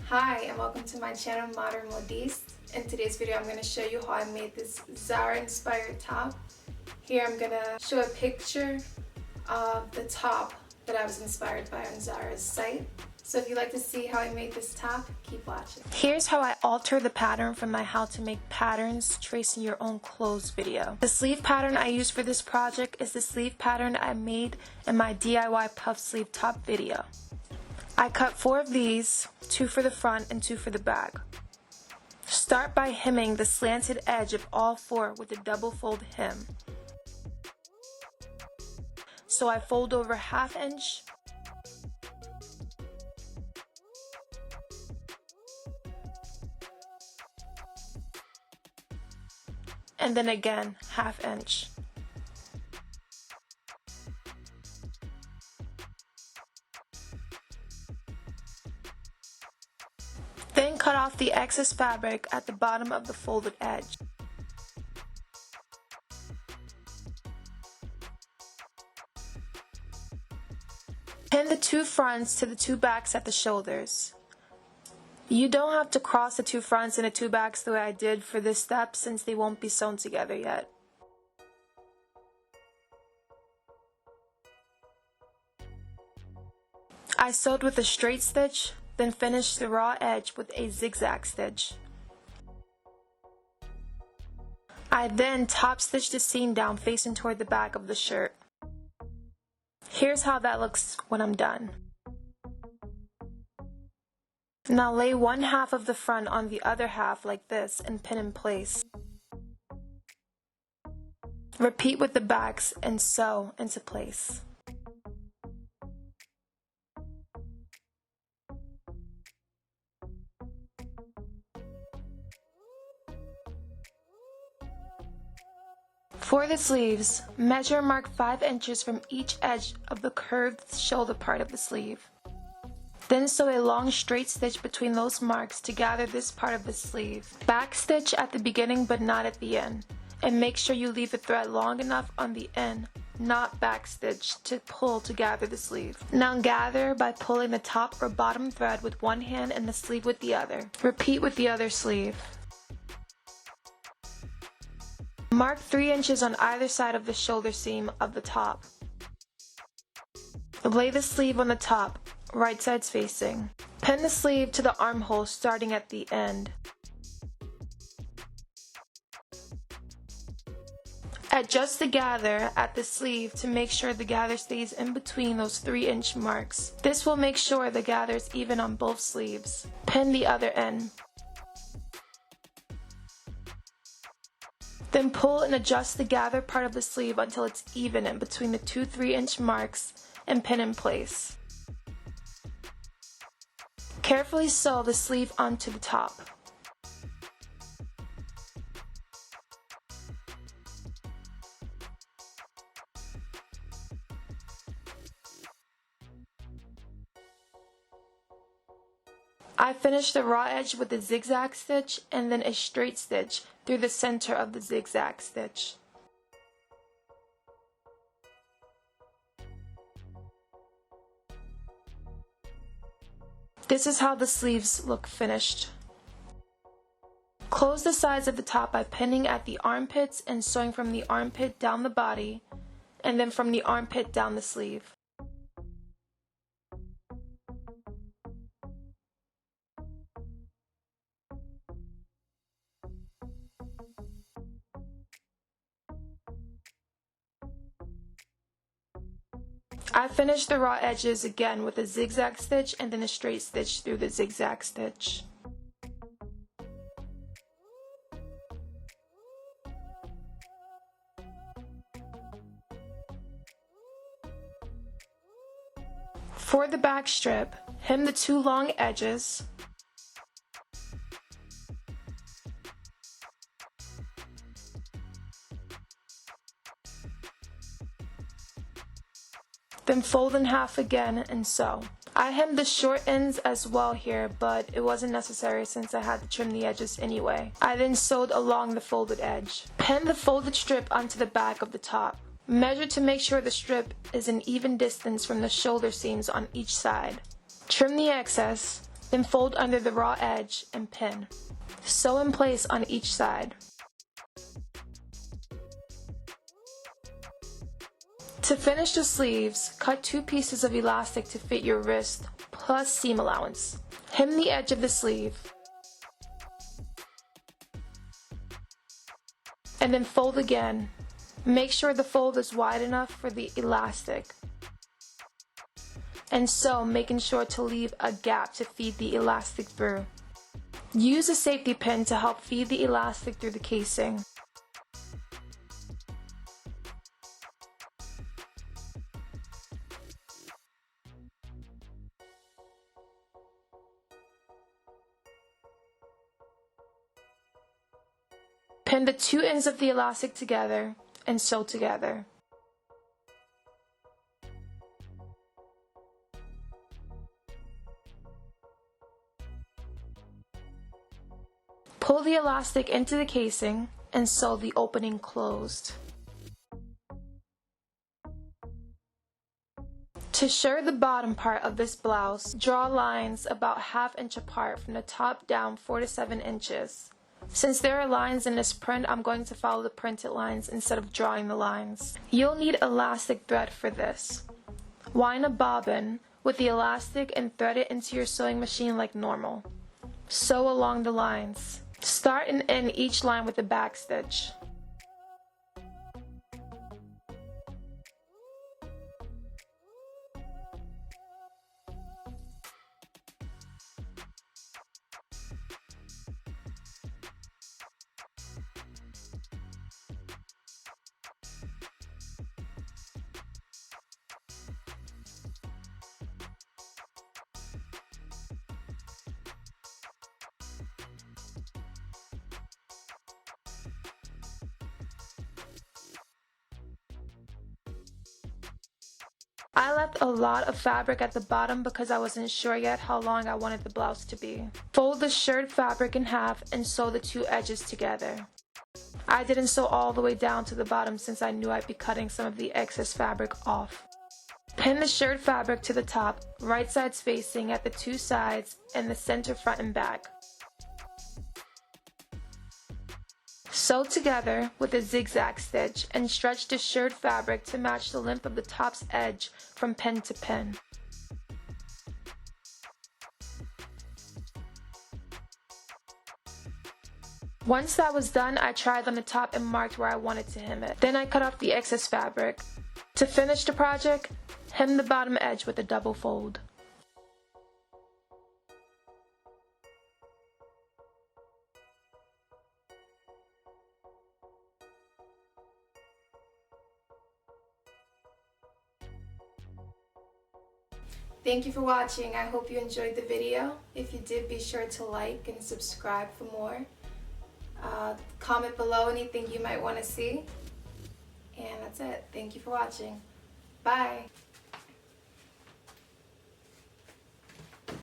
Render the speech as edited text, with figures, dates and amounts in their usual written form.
Hi and welcome to my channel Modern Modiste. In today's video I'm going to show you how I made this Zara inspired top. Here I'm going to show a picture of the top that I was inspired by on Zara's site. So if you'd like to see how I made this top, keep watching. Here's how I alter the pattern from my how to make patterns tracing your own clothes video. The sleeve pattern I used for this project is the sleeve pattern I made in my DIY puff sleeve top video. I cut 4 of these, 2 for the front and 2 for the back. Start by hemming the slanted edge of all 4 with a double fold hem. So I fold over 1/2 inch, and then again 1/2 inch. Then cut off the excess fabric at the bottom of the folded edge. Pin the 2 fronts to the 2 backs at the shoulders. You don't have to cross the 2 fronts and the 2 backs the way I did for this step since they won't be sewn together yet. I sewed with a straight stitch, then finished the raw edge with a zigzag stitch. I then top stitched the seam down facing toward the back of the shirt. Here's how that looks when I'm done. Now lay 1/2 of the front on the other half like this and pin in place. Repeat with the backs and sew into place. For the sleeves, measure and mark 5 inches from each edge of the curved shoulder part of the sleeve. Then sew a long straight stitch between those marks to gather this part of the sleeve. Backstitch at the beginning but not at the end, and make sure you leave the thread long enough on the end, not backstitch, to pull to gather the sleeve. Now gather by pulling the top or bottom thread with one hand and the sleeve with the other. Repeat with the other sleeve. Mark 3 inches on either side of the shoulder seam of the top. Lay the sleeve on the top, right sides facing. Pin the sleeve to the armhole starting at the end. Adjust the gather at the sleeve to make sure the gather stays in between those 3-inch marks. This will make sure the gather is even on both sleeves. Pin the other end. Then pull and adjust the gather part of the sleeve until it's even in between the 2 3-inch marks and pin in place. Carefully sew the sleeve onto the top. I finished the raw edge with a zigzag stitch and then a straight stitch through the center of the zigzag stitch. This is how the sleeves look finished. Close the sides of the top by pinning at the armpits and sewing from the armpit down the body, and then from the armpit down the sleeve. I finished the raw edges again with a zigzag stitch and then a straight stitch through the zigzag stitch. For the back strip, Hem the two long edges. Then fold in half again and sew. I hemmed the short ends as well here, but it wasn't necessary since I had to trim the edges anyway. I then sewed along the folded edge. Pin the folded strip onto the back of the top. Measure to make sure the strip is an even distance from the shoulder seams on each side. Trim the excess, then fold under the raw edge and pin. Sew in place on each side. To finish the sleeves, cut 2 pieces of elastic to fit your wrist, plus seam allowance. Hem the edge of the sleeve, and then fold again. Make sure the fold is wide enough for the elastic, and sew, making sure to leave a gap to feed the elastic through. Use a safety pin to help feed the elastic through the casing. Pin the 2 ends of the elastic together and sew together. Pull the elastic into the casing and sew the opening closed. To shirred the bottom part of this blouse, draw lines about 1/2 inch apart from the top down 4 to 7 inches. Since there are lines in this print, I'm going to follow the printed lines instead of drawing the lines. You'll need elastic thread for this. Wind a bobbin with the elastic and thread it into your sewing machine like normal. Sew along the lines. Start and end each line with a back stitch. I left a lot of fabric at the bottom because I wasn't sure yet how long I wanted the blouse to be. Fold the shirred fabric in half and sew the 2 edges together. I didn't sew all the way down to the bottom since I knew I'd be cutting some of the excess fabric off. Pin the shirred fabric to the top, right sides facing at the 2 sides and the center front and back. Sew together with a zigzag stitch and stretch the shirred fabric to match the length of the top's edge from pin to pin. Once that was done, I tried on the top and marked where I wanted to hem it. Then I cut off the excess fabric. To finish the project, hem the bottom edge with a double fold. Thank you for watching. I hope you enjoyed the video. If you did, be sure to like and subscribe for more. Comment below anything you might want to see. And that's it. Thank you for watching. Bye.